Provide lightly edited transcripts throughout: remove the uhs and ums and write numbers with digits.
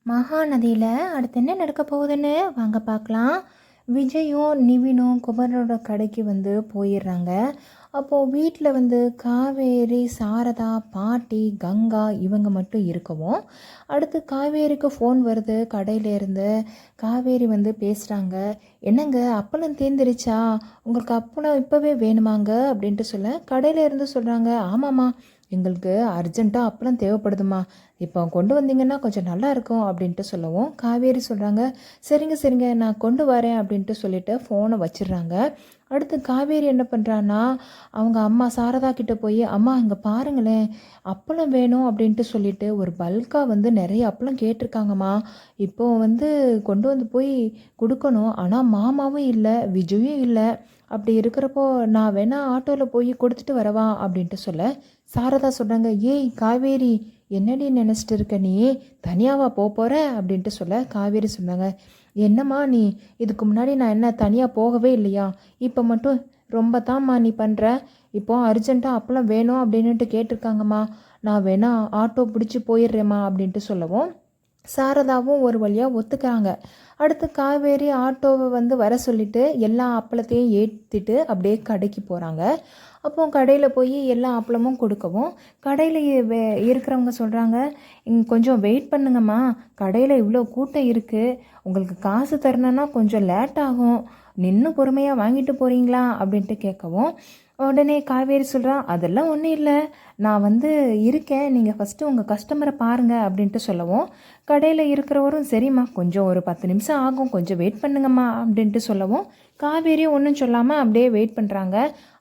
மகாநதியில் அடுத்து என்ன நடக்க போகுதுன்னு வாங்க பார்க்கலாம். விஜயும் நிவினும் குமரனோட கடைக்கு போயிடுறாங்க. அப்போது வீட்டில் காவேரி, சாரதா, பாட்டி, கங்கா இவங்க மட்டும் இருக்கவும், அடுத்து காவேரிக்கு ஃபோன் வருது கடையிலேருந்து. காவேரி பேசுகிறாங்க. என்னங்க அப்பளம் தேர்ந்துருச்சா, உங்களுக்கு அப்பளம் இப்போவே வேணுமாங்க அப்படின்ட்டு சொல்ல, கடையிலேருந்து சொல்கிறாங்க, ஆமாம்மா எங்களுக்கு அர்ஜெண்ட்டாக அப்பளம் தேவைப்படுதுமா, இப்போ கொண்டு வந்தீங்கன்னா கொஞ்சம் நல்லா இருக்கும் அப்படின்ட்டு சொல்லவும், காவேரி சொல்கிறாங்க, சரிங்க சரிங்க நான் கொண்டு வரேன் அப்படின்ட்டு சொல்லிட்டு ஃபோனை வச்சிடுறாங்க. அடுத்து காவேரி என்ன பண்ணுறான்னா, அவங்க அம்மா சாரதா கிட்டே போய், அம்மா இங்கே பாருங்களேன் அப்பளம் வேணும் அப்படின்ட்டு சொல்லிட்டு ஒரு பல்காக நிறைய அப்பளம் கேட்டிருக்காங்கம்மா. இப்போ கொண்டு போய் கொடுக்கணும், ஆனால் மாமாவும் இல்லை, விஜயும் இல்லை. அப்படி இருக்கிறப்போ நான் வேணா ஆட்டோவில் போய் கொடுத்துட்டு வரவா அப்படின்ட்டு சொல்ல, சாரதா சொல்கிறாங்க, ஏய் காவேரி என்னடி நினச்சிட்டு இருக்க, நீ தனியாவா போகிற அப்படின்ட்டு சொல்ல, காவேரி சொன்னாங்க, என்னம்மா நீ இதுக்கு முன்னாடி நான் என்ன தனியாக போகவே இல்லையா, இப்போ மட்டும் ரொம்ப தான்மா நீ பண்ணுற, இப்போ அர்ஜெண்ட்டாக அப்பளம் வேணும் அப்படின்ட்டு கேட்டிருக்காங்கம்மா, நான் வேணா ஆட்டோ பிடிச்சி போயிடுறேம்மா அப்படின்ட்டு சொல்லவும், சாரதாவும் ஒரு வழியாக ஒத்துக்கிறாங்க. அடுத்து காவேரி ஆட்டோவை வர சொல்லிவிட்டு எல்லா அப்பளத்தையும் ஏற்றிட்டு அப்படியே கடைக்கு போகிறாங்க. அப்போ கடையில் போய் எல்லா அப்பளமும் கொடுக்கவும், கடையில் இருக்கிறவங்க சொல்கிறாங்க, கொஞ்சம் வெயிட் பண்ணுங்கம்மா, கடையில் இவ்வளோ கூட்டம் இருக்குது, உங்களுக்கு காசு தரணுன்னா கொஞ்சம் லேட் ஆகும், நின்று பொறுமையாக வாங்கிட்டு போகிறீங்களா அப்படின்ட்டு கேட்கவும், உடனே காவேரி சொல்கிறா, அதெல்லாம் ஒன்றும் இல்லை, நான் இருக்கேன், நீங்கள் ஃபஸ்ட்டு உங்கள் கஸ்டமரை பாருங்கள் அப்படின்ட்டு சொல்லவும், கடையில் இருக்கிறவரும் சரிம்மா கொஞ்சம் ஒரு 10 நிமிஷம் ஆகும், கொஞ்சம் வெயிட் பண்ணுங்கம்மா அப்படின்ட்டு சொல்லவும், காவேரியும் ஒன்றும் சொல்லாமல் அப்படியே வெயிட் பண்ணுறாங்க.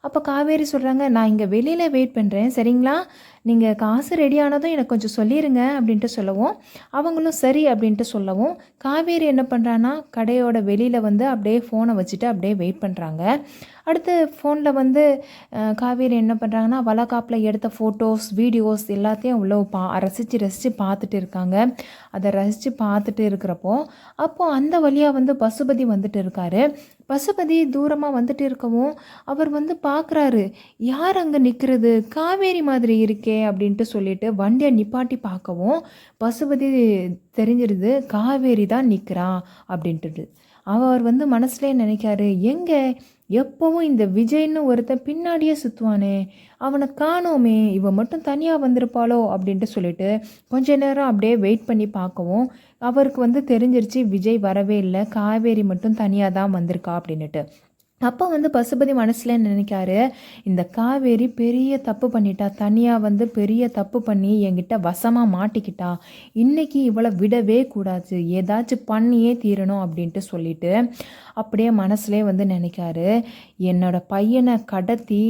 அப்போ காவேரி சொல்கிறாங்க, நான் இங்கே வெளியில் வெயிட் பண்ணுறேன் சரிங்களா, நீங்கள் காசு ரெடி ஆனதும் எனக்கு கொஞ்சம் சொல்லிடுங்க அப்படின்ட்டு சொல்லவும், அவங்களும் சரி அப்படின்ட்டு சொல்லவும், காவேரி என்ன பண்ணுறான்னா கடையோட வெளியில் அப்படியே ஃபோனை வச்சுட்டு அப்படியே வெயிட் பண்ணுறாங்க. அடுத்து ஃபோனில் காவேரி என்ன பண்ணுறாங்கன்னா வளகாப்பில் எடுத்த ஃபோட்டோஸ், வீடியோஸ் எல்லாத்தையும் அவ்வளோ ரசித்து பார்த்துட்டு இருக்காங்க. அதை ரசித்து பார்த்துட்டு இருக்கிறப்போ, அப்போது அந்த வழியாக பசுபதி வந்துட்டு இருக்காரு. பசுபதி தூரமாக வந்துட்டு இருக்கவும் அவர் பார்க்குறாரு, யார் அங்கே நிற்கிறது, காவேரி மாதிரி இருக்கே அப்படின்ட்டு சொல்லிட்டு வண்டியை நிப்பாட்டி பார்க்கவும், பசுபதி தெரிஞ்சிருது காவேரி தான் நிற்கிறா அப்படின்ட்டு. அவர் மனசுலேயே நினைக்காரு, எங்கே எப்போவும் இந்த விஜய்னு ஒருத்தன் பின்னாடியே சுற்றுவானே, அவனை காணோமே, இவன் மட்டும் தனியாக வந்திருப்பாளோ அப்படின்ட்டு சொல்லிட்டு கொஞ்ச நேரம் அப்படியே வெயிட் பண்ணி பார்க்கவும், அவருக்கு தெரிஞ்சிருச்சு விஜய் வரவே இல்லை, காவேரி மட்டும் தனியாக தான் வந்திருக்கா அப்படின்னுட்டு. அப்போ பசுபதி மனசில் நினைக்காரு, இந்த காவேரி பெரிய தப்பு பண்ணிட்டா, தனியாக பெரிய தப்பு பண்ணி என்கிட்ட வசமாக மாட்டிக்கிட்டா, இன்றைக்கி இவளை விடவே கூடாது, ஏதாச்சும் பண்ணியே தீரணும் அப்படின்ட்டு சொல்லிட்டு அப்படியே மனசுலே நினைக்காரு, என்னோட பையனை கடத்தி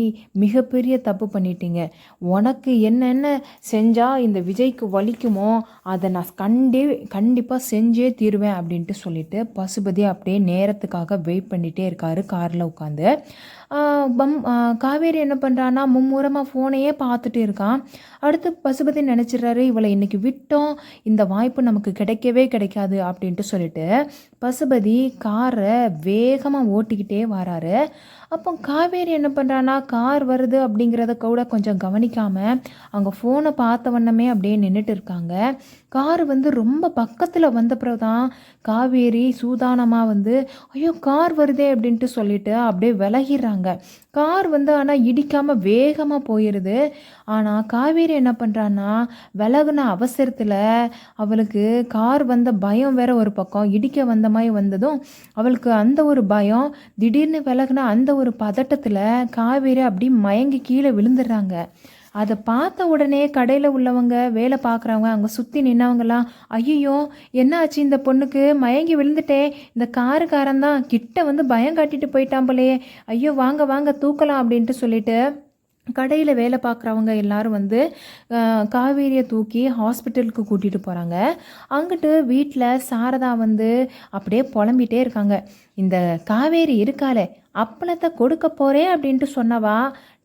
மிகப்பெரிய தப்பு பண்ணிட்டீங்க, உனக்கு என்னென்ன செஞ்சால் இந்த விஜய்க்கு வலிக்குமோ அதை நான் கண்டிப்பாக செஞ்சே தீருவேன் அப்படின்ட்டு சொல்லிட்டு பசுபதி அப்படியே நேரத்துக்காக வெயிட் பண்ணிகிட்டே இருக்காரு காரில் உட்காந்து. காவேரி என்ன பண்ணுறான்னா மும்முரமாக ஃபோனையே பார்த்துட்டு இருக்கான். அடுத்து பசுபதி நினச்சிட்றாரு, இவளை இன்றைக்கி விட்டோம், இந்த வாய்ப்பு நமக்கு கிடைக்கவே கிடைக்காது அப்படின்ட்டு சொல்லிட்டு பசுபதி காரை வேகமாக ஓட்டிக்கிட்டே வராரு. அப்போ காவேரி என்ன பண்ணுறான்னா கார் வருது அப்படிங்கிறத கூட கொஞ்சம் கவனிக்காமல் அவங்க ஃபோனை பார்த்த வண்ணமே அப்படியே நின்றுட்டு இருக்காங்க. கார் ரொம்ப பக்கத்தில் வந்தப்புறம் தான் காவேரி சூதானமாக ஐயோ கார் வருதே அப்படின்ட்டு சொல்லிட்டு அப்படியே விலகிடுறாங்க. கார் ஆனால் இடிக்காமல் வேகமாக போயிடுது. ஆனால் காவேரி என்ன பண்ணுறான்னா விலகுன அவசரத்தில் அவளுக்கு கார் வந்த பயம் வேற ஒரு பக்கம், இடிக்க வந்த மாதிரி வந்ததும் அவளுக்கு அந்த ஒரு பயம், திடீர்னு விலகுன அந்த ஒரு பதட்டத்தில் காவேரி அப்படி மயங்கி கீழே விழுந்துடுறாங்க. அதை பார்த்த உடனே கடையில் உள்ளவங்க, வேலை பார்க்குறவங்க, அங்கே சுற்றி நின்னவங்கலாம், ஐயோ என்ன ஆச்சு இந்த பொண்ணுக்கு, மயங்கி விழுந்துட்டேன், இந்த காருக்காரன் தான் கிட்ட பயம் காட்டிட்டு போயிட்டான் போலையே, ஐயோ வாங்க வாங்க தூக்கலாம் அப்படின்ட்டு சொல்லிட்டு கடையில் வேலை பார்க்குறவங்க எல்லாரும் காவேரியை தூக்கி ஹாஸ்பிட்டலுக்கு கூட்டிகிட்டு போகிறாங்க. அங்கிட்டு வீட்டில் சாரதா அப்படியே புலம்பிகிட்டே இருக்காங்க, இந்த காவேரி இருக்காளே அப்பளத்தை கொடுக்க போகிறேன் அப்படின்ட்டு சொன்னவா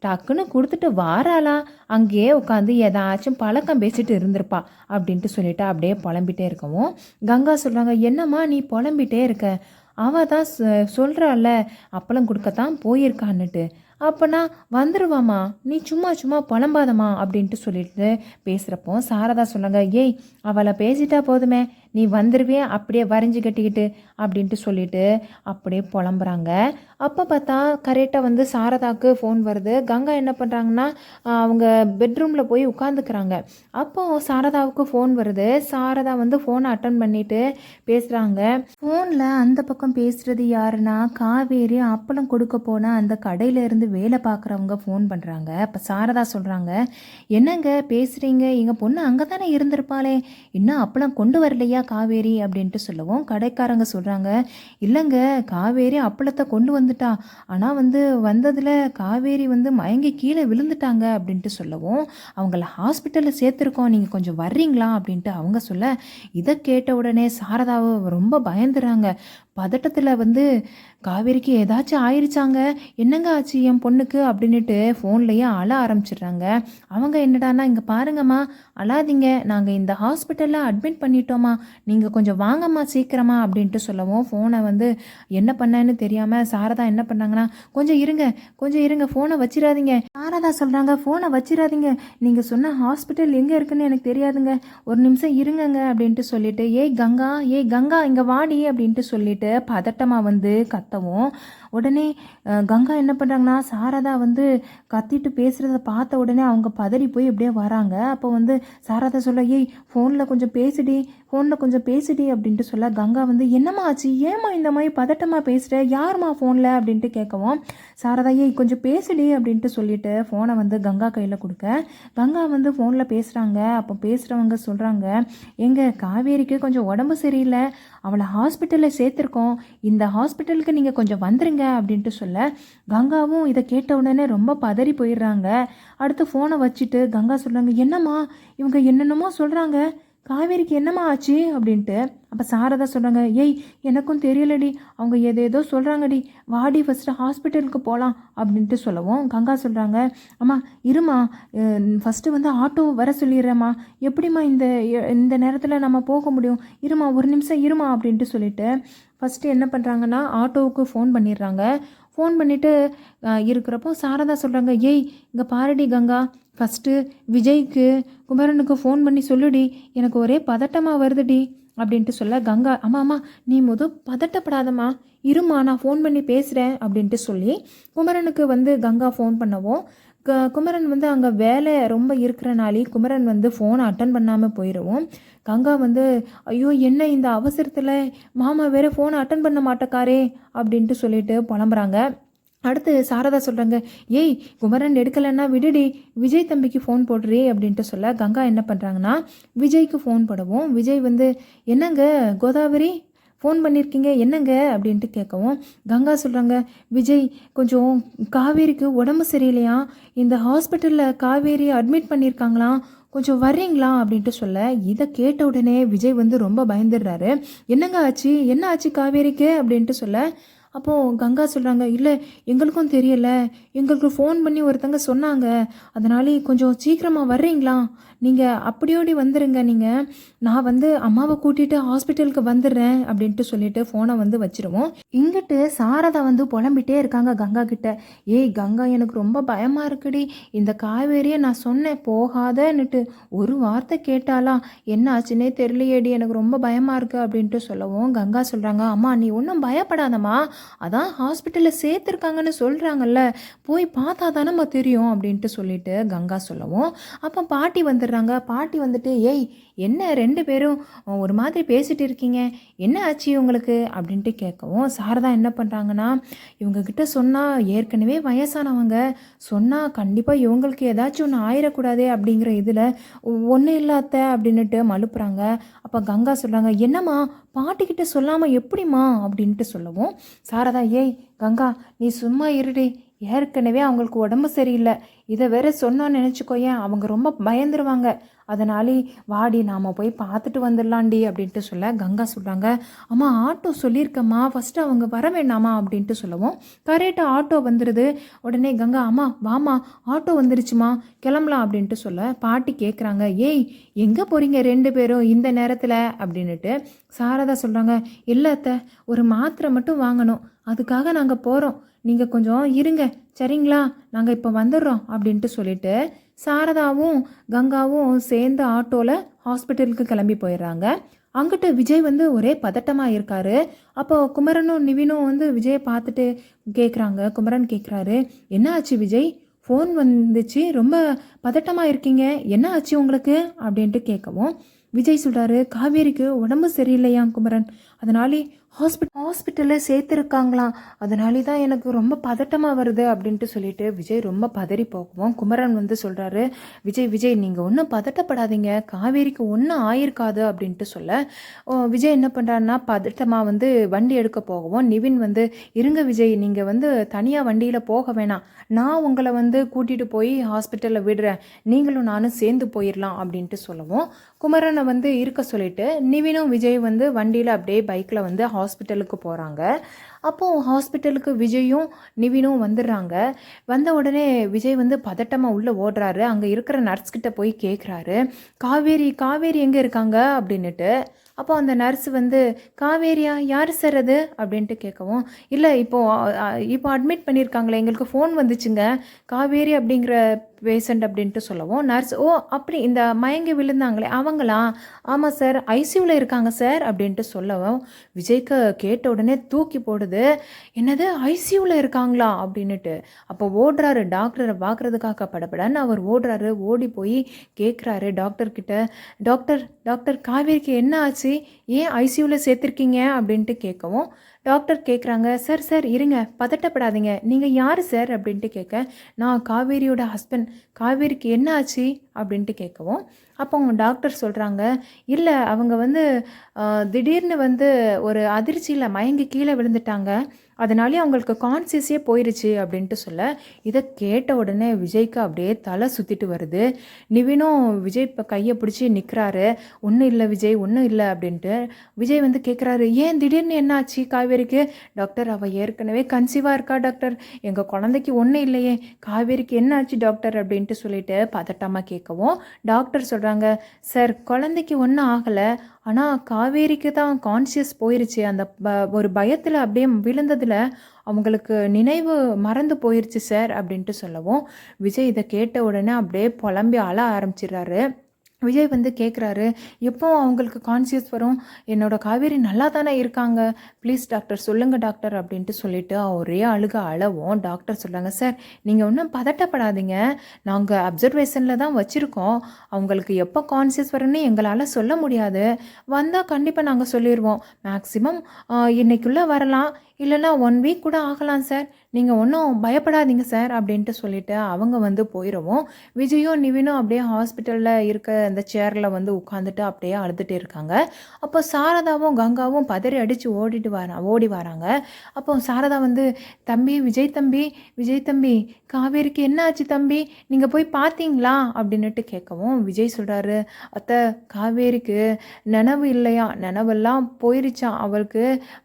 டக்குன்னு கொடுத்துட்டு வாராளா, அங்கேயே உட்காந்து ஏதாச்சும் பழக்கம் பேசிட்டு இருந்திருப்பா அப்படின்ட்டு சொல்லிட்டு அப்படியே புலம்பிகிட்டே இருக்கவும், கங்கா சொல்கிறாங்க, என்னம்மா நீ புலம்பிகிட்டே இருக்க, அவள் தான் சொல்கிறாள்ல அப்பளம் கொடுக்கத்தான் போயிருக்கான்னுட்டு, அப்போனா வந்துடுவாம்மா, நீ சும்மா சும்மா புலம்பாதம்மா அப்படின்ட்டு சொல்லிட்டு பேசுகிறப்போ சாரதா சொன்னாங்க, ஏய் அவளை பேசிட்டா போதுமே, நீ வந்துருவே அப்படியே வரைஞ்சி கட்டிக்கிட்டு அப்படின்ட்டு சொல்லிட்டு அப்படியே புலம்புறாங்க. அப்போ பார்த்தா கரெக்டாக வந்து சாரதாவுக்கு ஃபோன் வருது. கங்கா என்ன பண்ணுறாங்கன்னா அவங்க பெட்ரூமில் போய் உட்காந்துக்கிறாங்க. அப்போது சாரதாவுக்கு ஃபோன் வருது. சாரதா வந்து ஃபோனை அட்டன் பண்ணிவிட்டு பேசுகிறாங்க. ஃபோனில் அந்த பக்கம் பேசுகிறது யாருன்னா காவேரி அப்பளம் கொடுக்க போனால் அந்த கடையிலேருந்து வேலை பார்க்குறவங்க ஃபோன் பண்ணுறாங்க. அப்போ சாரதா சொல்கிறாங்க, என்னங்க பேசுகிறீங்க, எங்கள் பொண்ணு அங்கே தானே இருந்திருப்பாளே, இன்னும் அப்பளம் கொண்டு வரலையா காவேரி அப்படின்ட்டு சொல்லவும் கடைக்காரங்க சொல்கிறாங்க, இல்லைங்க காவேரி அப்பளத்தை கொண்டு வந்துட்டா, ஆனால் வந்து வந்ததில் காவேரி வந்து மயங்கி கீழே விழுந்துட்டாங்க அப்படின்ட்டு சொல்லவும் அவங்கள ஹாஸ்பிட்டலில் சேர்த்துருக்கோம், நீங்கள் கொஞ்சம் வர்றீங்களா அப்படின்ட்டு அவங்க சொல்ல, இதை கேட்ட உடனே சாரதாவை ரொம்ப பயந்துறாங்க. பதட்டத்தில் வந்து காவேரிக்கு ஏதாச்சும் ஆயிடுச்சாங்க, என்னங்க ஆச்சு என் பொண்ணுக்கு அப்படின்ட்டு ஃபோன்லேயே அழ ஆரம்பிச்சிடுறாங்க. அவங்க என்னடானா, இங்கே பாருங்கம்மா அழாதீங்க, நாங்கள் இந்த ஹாஸ்பிட்டலில் அட்மிட் பண்ணிட்டோமா, நீங்கள் கொஞ்சம் வாங்கம்மா சீக்கிரமா அப்படின்ட்டு சொல்லவும் ஃபோனை வந்து என்ன பண்ணேன்னு தெரியாமல் சாரதா என்ன பண்ணாங்கன்னா, கொஞ்சம் இருங்க ஃபோனை வச்சிடாதீங்க. சாரதா சொல்கிறாங்க, ஃபோனை வச்சிடாதீங்க, நீங்கள் சொன்ன ஹாஸ்பிட்டல் எங்கே இருக்குன்னு எனக்கு தெரியாதுங்க, ஒரு நிமிஷம் இருங்கங்க அப்படின்ட்டு சொல்லிட்டு, ஏய் கங்கா இங்கே வாடி அப்படின்ட்டு சொல்லிட்டு பதட்டமாக வந்து கத்தவும் உடனே கங்கா என்ன பண்ணுறாங்கன்னா, சாரதா வந்து கத்திட்டு பேசுகிறத பார்த்த உடனே அவங்க பதறி போய் அப்படியே வராங்க. அப்போ வந்து சாரதா சொல்ல, ஏய் ஃபோனில் கொஞ்சம் பேசுடி அப்படின்ட்டு சொல்ல, கங்கா வந்து என்னம்மா ஆச்சு, ஏம்மா இந்த மாதிரி பதட்டமாக பேசுகிற, யாருமா ஃபோனில் அப்படின்ட்டு கேட்கவும் சாரதா, ஏய் கொஞ்சம் பேசுடி அப்படின்ட்டு சொல்லிட்டு ஃபோனை வந்து கங்கா கையில் கொடுக்க கங்கா வந்து ஃபோனில் பேசுகிறாங்க. அப்போ பேசுகிறவங்க சொல்கிறாங்க, எங்க காவேரிக்கு கொஞ்சம் உடம்பு சரியில்லை, அவளை ஹாஸ்பிட்டலில் சேர்த்துருக்கோம், இந்த ஹாஸ்பிட்டலுக்கு நீங்கள் கொஞ்சம் வந்துருங்க அப்படின்ட்டு சொல்ல கங்காவும் இதை கேட்ட உடனே ரொம்ப பதறி போயிடுறாங்க. அடுத்து ஃபோனை வச்சுட்டு கங்கா சொல்கிறாங்க, என்னம்மா இவங்க என்னென்னமோ சொல்கிறாங்க, காவேரிக்கு என்னம்மா ஆச்சு அப்படின்ட்டு. அப்போ சாரதா சொல்கிறாங்க, ஏய் எனக்கும் தெரியலடி, அவங்க ஏதேதோ சொல்கிறாங்கடி, வாடி ஃபஸ்ட்டு ஹாஸ்பிட்டலுக்கு போகலாம் அப்படின்ட்டு சொல்லவும் கங்கா சொல்கிறாங்க, அம்மா இருமா ஃபஸ்ட்டு வந்து ஆட்டோ வர சொல்லிடுறேம்மா, எப்படிம்மா இந்த நேரத்தில் நம்ம போக முடியும், இருமா ஒரு நிமிஷம் இருமா அப்படின்ட்டு சொல்லிட்டு ஃபஸ்ட்டு என்ன பண்ணுறாங்கன்னா ஆட்டோவுக்கு ஃபோன் பண்ணிடுறாங்க. ஃபோன் பண்ணிவிட்டு இருக்கிறப்போ சாரதா சொல்கிறாங்க, ஏய் இங்கே பாருடி கங்கா, ஃபஸ்ட்டு விஜய்க்கு குமரனுக்கு ஃபோன் பண்ணி சொல்லுடி, எனக்கு ஒரே பதட்டமாக வருதுடி அப்படின்ட்டு சொல்ல கங்கா, அம்மா நீ பதட்டப்படாதம்மா, இருமா நான் ஃபோன் பண்ணி பேசுகிறேன் அப்படின்ட்டு சொல்லி குமரனுக்கு வந்து கங்கா ஃபோன் பண்ணவும் குமரன் வந்து அங்கே வேலை ரொம்ப இருக்கிறனாலே குமரன் வந்து ஃபோனை அட்டன் பண்ணாமல் போயிடுவோம். கங்கா வந்து ஐயோ என்ன இந்த அவசரத்தில் மாமா வேறு ஃபோனை அட்டன் பண்ண மாட்டேக்காரே அப்படின்ட்டு சொல்லிட்டு புலம்புறாங்க. அடுத்து சாரதா சொல்கிறாங்க, ஏய் குமரன் எடுக்கலைன்னா விடுடி, விஜய் தம்பிக்கு ஃபோன் போடுறே அப்படின்ட்டு சொல்ல கங்கா என்ன பண்ணுறாங்கன்னா விஜய்க்கு ஃபோன் போடவும் விஜய் வந்து என்னங்க கோதாவரி ஃபோன் பண்ணியிருக்கீங்க என்னங்க அப்படின்ட்டு கேட்கவும் கங்கா சொல்கிறாங்க, விஜய் கொஞ்சம் காவேரிக்கு உடம்பு சரியில்லையா, இந்த ஹாஸ்பிட்டலில் காவேரி அட்மிட் பண்ணியிருக்காங்களாம், கொஞ்சம் வர்றீங்களா அப்படின்ட்டு சொல்ல இதை கேட்ட உடனே விஜய் வந்து ரொம்ப பயந்துடுறாரு. என்னங்க ஆச்சு, என்ன ஆச்சு காவேரிக்கு அப்படின்ட்டு சொல்ல அப்போது கங்கா சொல்கிறாங்க, இல்லை எங்களுக்கும் தெரியலை, எங்களுக்கு ஃபோன் பண்ணி ஒருத்தங்க சொன்னாங்க, அதனால கொஞ்சம் சீக்கிரமாக வர்றீங்களா, நீங்கள் அப்படியோடி வந்துடுங்க, நீங்கள் நான் வந்து அம்மாவை கூட்டிகிட்டு ஹாஸ்பிட்டலுக்கு வந்துடுறேன் அப்படின்ட்டு சொல்லிட்டு ஃபோனை வந்து வச்சிருவோம். இங்கிட்டு சாரதா வந்து புலம்பிகிட்டே இருக்காங்க கங்கா கிட்ட, ஏய் கங்கா எனக்கு ரொம்ப பயமாக இருக்குடி, இந்த காவேரியை நான் சொன்னேன் போகாதன்னுட்டு ஒரு வார்த்தை கேட்டாலா, என்ன ஆச்சுன்னே தெரியலையேடி, எனக்கு ரொம்ப பயமாக இருக்குது அப்படின்ட்டு சொல்லவும் கங்கா சொல்கிறாங்க, அம்மா நீ ஒன்றும் பயப்படாதம்மா, அதான் ஹாஸ்பிட்டலில் சேர்த்துருக்காங்கன்னு சொல்கிறாங்கல்ல, போய் பார்த்தா தானம்மா தெரியும் அப்படின்ட்டு சொல்லிட்டு கங்கா சொல்லவும் அப்போ பாட்டி வந்துடுறாங்க. பாட்டி வந்துட்டு, ஏய் என்ன ரெண்டு பேரும் ஒரு மாதிரி பேசிகிட்டு இருக்கீங்க, என்ன ஆச்சு உங்களுக்கு அப்படின்ட்டு கேட்கவும் சாரதா என்ன பண்ணுறாங்கன்னா, இவங்கக்கிட்ட சொன்னால் ஏற்கனவே வயசானவங்க, சொன்னால் கண்டிப்பாக இவங்களுக்கு ஏதாச்சும் ஒன்று ஆயிடக்கூடாதே அப்படிங்கிற இதில் ஒன்றும் இல்லாத அப்படின்னுட்டு மழுப்புறாங்க. அப்போ கங்கா சொல்கிறாங்க, என்னம்மா பாட்டிக்கிட்ட சொல்லாமல் எப்படிம்மா அப்படின்ட்டு சொல்லவும் சாரதா, ஏய் கங்கா நீ சும்மா இருடி, ஏற்கனவே அவங்களுக்கு உடம்பு சரியில்லை, இதை வேற சொன்னோன்னு நினச்சிக்கோயேன், அவங்க ரொம்ப பயந்துருவாங்க, அதனாலே வாடி நாம் போய் பார்த்துட்டு வந்துடலாண்டி அப்படின்ட்டு சொல்ல கங்கா சொல்கிறாங்க, அம்மா ஆட்டோ சொல்லியிருக்கம்மா, ஃபஸ்ட்டு அவங்க வர வேண்டாமா அப்படின்ட்டு சொல்லவும் கரெக்டாக ஆட்டோ வந்துடுது. உடனே கங்கா, அம்மா வாமா ஆட்டோ வந்துருச்சுமா கிளம்பலாம் அப்படின்ட்டு சொல்ல பாட்டி கேட்குறாங்க, ஏய் எங்கே போகிறீங்க ரெண்டு பேரும் இந்த நேரத்தில் அப்படின்னுட்டு. சாரதா சொல்கிறாங்க, இல்லை அத்தை ஒரு மாத்திரை மட்டும் வாங்கணும், அதுக்காக நாங்கள் போகிறோம், நீங்கள் கொஞ்சம் இருங்க சரிங்களா, நாங்கள் இப்போ வந்துடுறோம் அப்படின்ட்டு சொல்லிட்டு சாரதாவும் கங்காவும் சேர்ந்து ஆட்டோவில் ஹாஸ்பிட்டலுக்கு கிளம்பி போயிடுறாங்க. அங்கிட்டு விஜய் வந்து ஒரே பதட்டமாக இருக்காரு. அப்போ குமரனும் நிவினும் வந்து விஜயை பார்த்துட்டு கேட்குறாங்க. குமரன் கேட்குறாரு, என்ன ஆச்சு விஜய்? ஃபோன் வந்துச்சு, ரொம்ப பதட்டமாக இருக்கீங்க, என்ன ஆச்சு உங்களுக்கு அப்படின்ட்டு கேட்கவும், விஜய் சொல்கிறாரு, காவேரிக்கு உடம்பு சரியில்லையாம் குமரன், அதனாலே ஹாஸ்பிட்டலில் சேர்த்துருக்காங்களாம், அதனாலே தான் எனக்கு ரொம்ப பதட்டமாக வருது அப்படின்ட்டு சொல்லிட்டு விஜய் ரொம்ப பதறி போகவும், குமரன் வந்து சொல்கிறாரு, விஜய் நீங்கள் ஒன்றும் பதட்டப்படாதீங்க, காவேரிக்கு ஒன்றும் ஆயிருக்காது அப்படின்ட்டு சொல்ல, விஜய் என்ன பண்ணுறாருன்னா பதட்டமாக வந்து வண்டி எடுக்க போகவும், நிவின் வந்து இருங்க விஜய், நீங்கள் வந்து தனியாக வண்டியில் போக வேணாம், நான் உங்களை வந்து கூட்டிகிட்டு போய் ஹாஸ்பிட்டலில் விடுறேன், நீங்களும் நானும் சேர்ந்து போயிடலாம் அப்படின்ட்டு சொல்லவும், குமரனை வந்து இருக்க சொல்லிட்டு நிவினும் விஜய் வந்து வண்டியில் அப்படியே பைக்கில் வந்து ஹாஸ்பிட்டலுக்கு போகிறாங்க. அப்போது ஹாஸ்பிட்டலுக்கு விஜயும் நிவினும் வந்துடுறாங்க. வந்த உடனே விஜய் வந்து பதட்டமாக உள்ளே ஓடுறாரு. அங்கே இருக்கிற நர்ஸ்கிட்ட போய் கேட்குறாரு, காவேரி எங்கே இருக்காங்க அப்படின்னுட்டு. அப்போ அந்த நர்ஸ் வந்து, காவேரியா, யார் சார் அது அப்படின்ட்டு கேட்கவும், இல்லை இப்போ அட்மிட் பண்ணியிருக்காங்களே, எங்களுக்கு ஃபோன் வந்துச்சுங்க, காவேரி அப்படிங்கிற பேஷண்ட் அப்படின்ட்டு சொல்லவும், நர்ஸ், ஓ அப்படி இந்த மயங்கி விழுந்தாங்களே அவங்களா, ஆமாம் சார், ஐசியூவில் இருக்காங்க சார் அப்படின்ட்டு சொல்லவும், விஜய்க்கு கேட்ட உடனே தூக்கி போடுது, என்னது ஐசியூவில் இருக்காங்களா அப்படின்னுட்டு. அப்போ ஓடுறாரு டாக்டரை பார்க்குறதுக்காக, படப்படன்னு அவர் ஓடுறாரு. ஓடி போய் கேட்குறாரு டாக்டர்கிட்ட, டாக்டர் காவேரிக்கு என்ன ஆச்சு, ஏன் ஐசியூவில் சேர்த்துருக்கீங்க அப்படின்ட்டு கேட்கவும், டாக்டர் கேட்குறாங்க, சார் இருங்க, பதட்டப்படாதீங்க, நீங்கள் யார் சார் அப்படின்ட்டு கேட்க, நான் காவேரியோட ஹஸ்பண்ட், காவேரிக்கு என்ன ஆச்சு அப்படின்ட்டு கேட்கவும், அப்போ அவங்க டாக்டர் சொல்கிறாங்க, இல்லை அவங்க வந்து திடீர்னு வந்து ஒரு அதிர்ச்சியில் மயங்கி கீழே விழுந்துட்டாங்க, அதனாலே அவங்களுக்கு கான்சியஸே போயிருச்சு அப்படின்ட்டு சொல்ல, இதை கேட்ட உடனே விஜய்க்கு அப்படியே தலை சுற்றிட்டு வருது. நிவினும் விஜய் இப்போ கையை பிடிச்சி நிற்கிறாரு. ஒன்றும் இல்லை விஜய், ஒன்றும் இல்லை அப்படின்ட்டு. விஜய் வந்து கேட்குறாரு, ஏன் திடீர்னு என்னாச்சு காவேரிக்கு? டாக்டர், அவள் ஏற்கனவே கன்சீவாக இருக்கா டாக்டர், எங்கள் குழந்தைக்கு ஒன்றும் இல்லையே, காவேரிக்கு என்ன ஆச்சு டாக்டர் அப்படின்ட்டு சொல்லிட்டு பதட்டமாக கேட்கவும், டாக்டர் சொல்கிறாங்க, சார் குழந்தைக்கு ஒன்றும் ஆகலை, ஆனால் காவேரிக்கு தான் கான்சியஸ் போயிருச்சு, அந்த ஒரு பயத்தில் அப்படியே விழுந்ததில் அவங்களுக்கு நினைவு மறந்து போயிருச்சு சார் அப்படின்ட்டு சொல்லவும், விஜய் இதை கேட்ட உடனே அப்படியே புலம்பி அழ ஆரம்பிச்சிடுறாரு. விஜய் வந்து கேட்குறாரு, எப்போ அவங்களுக்கு கான்சியஸ் வரும், என்னோட காவேரி நல்லா தானே இருக்காங்க, ப்ளீஸ் டாக்டர் சொல்லுங்கள் டாக்டர் அப்படின்ட்டு சொல்லிட்டு ஒரே அழவும், டாக்டர் சொல்கிறாங்க, சார் நீங்கள் ஒன்றும் பதட்டப்படாதீங்க, நாங்கள் அப்சர்வேஷனில் தான் வச்சுருக்கோம், அவங்களுக்கு எப்போ கான்சியஸ் வரும்னு எங்களால் சொல்ல முடியாது, வந்தால் கண்டிப்பாக நாங்கள் சொல்லிடுவோம், மேக்ஸிமம் இன்னைக்குள்ளே வரலாம், இல்லைன்னா 1 வீக் கூட ஆகலாம் சார், நீங்கள் ஒன்றும் பயப்படாதீங்க சார் அப்படின்ட்டு சொல்லிவிட்டு அவங்க வந்து போயிடவும், விஜயும் நிவினும் அப்படியே ஹாஸ்பிட்டலில் இருக்க அந்த சேரில் வந்து உட்காந்துட்டு அப்படியே அழுதுகிட்டே இருக்காங்க. அப்போ சாரதாவும் கங்காவும் பதறி அடித்து ஓடி வராங்க. அப்போ சாரதா வந்து, விஜய் தம்பி காவேரிக்கு என்ன ஆச்சு தம்பி, நீங்கள் போய் பார்த்தீங்களா அப்படின்னுட்டு கேட்கவும், விஜய் சொல்கிறாரு, அத்தை காவேரிக்கு நினைவு இல்லையா, நினைவெல்லாம் போயிருச்சான், அவளுக்கு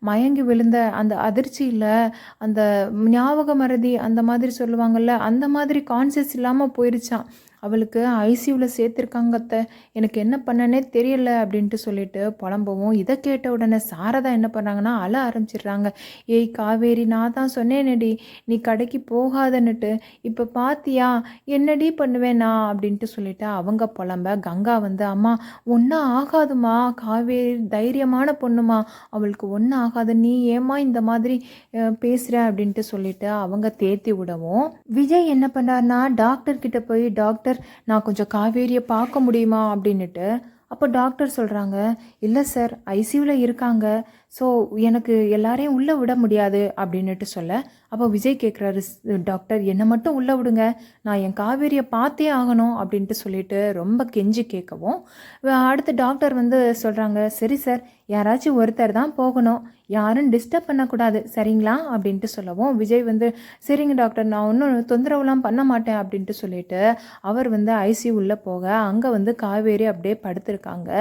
மயங்கி விழுந்த அந்த அதிர்ச்சியில் அந்த ஞாபக மறதி அந்த மாதிரி சொல்லுவாங்கள்ல, அந்த மாதிரி கான்சியஸ் இல்லாமல் போயிருச்சான், அவளுக்கு ஐசியூவில் சேர்த்துருக்காங்க அத்தை, எனக்கு என்ன பண்ணனே தெரியல அப்படின்ட்டு சொல்லிட்டு புலம்பவும், இதை கேட்ட உடனே சாரதா என்ன பண்ணுறாங்கன்னா அழ ஆரம்பிச்சிடுறாங்க. ஏய் காவேரி, நான் தான் சொன்னேனடி நீ கடைக்கு போகாதன்னுட்டு, இப்போ பார்த்தியா என்னடி பண்ணுவேனா அப்படின்ட்டு சொல்லிட்டு அவங்க புலம்ப, கங்கா வந்து, அம்மா ஒன்றும் ஆகாதுமா, காவேரி தைரியமான பொண்ணுமா, அவளுக்கு ஒன்றும் ஆகாது, நீ ஏமா இந்த மாதிரி பேசுகிற அப்படின்ட்டு சொல்லிட்டு அவங்க தேத்தி விடவும், விஜய் என்ன பண்ணார்னா டாக்டர்கிட்ட போய், டாக்டர் நான் கொஞ்சம் காவேரியை பார்க்க முடியுமா அப்படின்னுட்டு. அப்போ டாக்டர் சொல்கிறாங்க, இல்லை சார் ஐசியூவில் இருக்காங்க, ஸோ எனக்கு எல்லாரையும் உள்ளே விட முடியாது அப்படின்னுட்டு சொல்ல, அப்போ விஜய் கேட்குறாரு, டாக்டர் என்னை மட்டும் உள்ளே விடுங்க, நான் என் காவேரியை பார்த்தே ஆகணும் அப்படின்ட்டு சொல்லிட்டு ரொம்ப கெஞ்சி கேட்கவும், அடுத்து டாக்டர் வந்து சொல்கிறாங்க, சரி சார் யாராச்சும் ஒருத்தர் தான் போகணும், யாரும் டிஸ்டர்ப் பண்ணக்கூடாது சரிங்களா அப்படின்ட்டு சொல்லவும், விஜய் வந்து சரிங்க டாக்டர், நான் ஒன்றும் தொந்தரவுலாம் பண்ண மாட்டேன் அப்படின்ட்டு சொல்லிட்டு அவர் வந்து ஐசியூ உள்ளே போக, அங்கே வந்து காவேரி அப்படியே படுத்திருக்காங்க.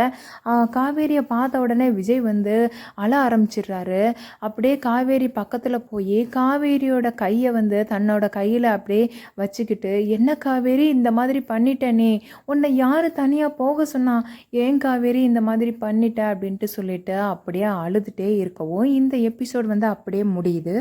காவேரியை பார்த்த உடனே விஜய் வந்து அழ ஆரம்பிச்சிடுறாரு. அப்படியே காவேரி பக்கத்தில் போய் காவேரியோட கையை வந்து தன்னோட கையில் அப்படியே வச்சுக்கிட்டு, என்ன காவேரி இந்த மாதிரி பண்ணிட்டேனே, உன்னை யார் தனியாக போக சொன்னா, ஏன் காவேரி இந்த மாதிரி பண்ணிட்ட அப்படின்ட்டு சொல்லிட்டு அப்படியே அழுதுகிட்டே இருக்கவும் இந்த எபிசோட் வந்து அப்படியே முடியுது.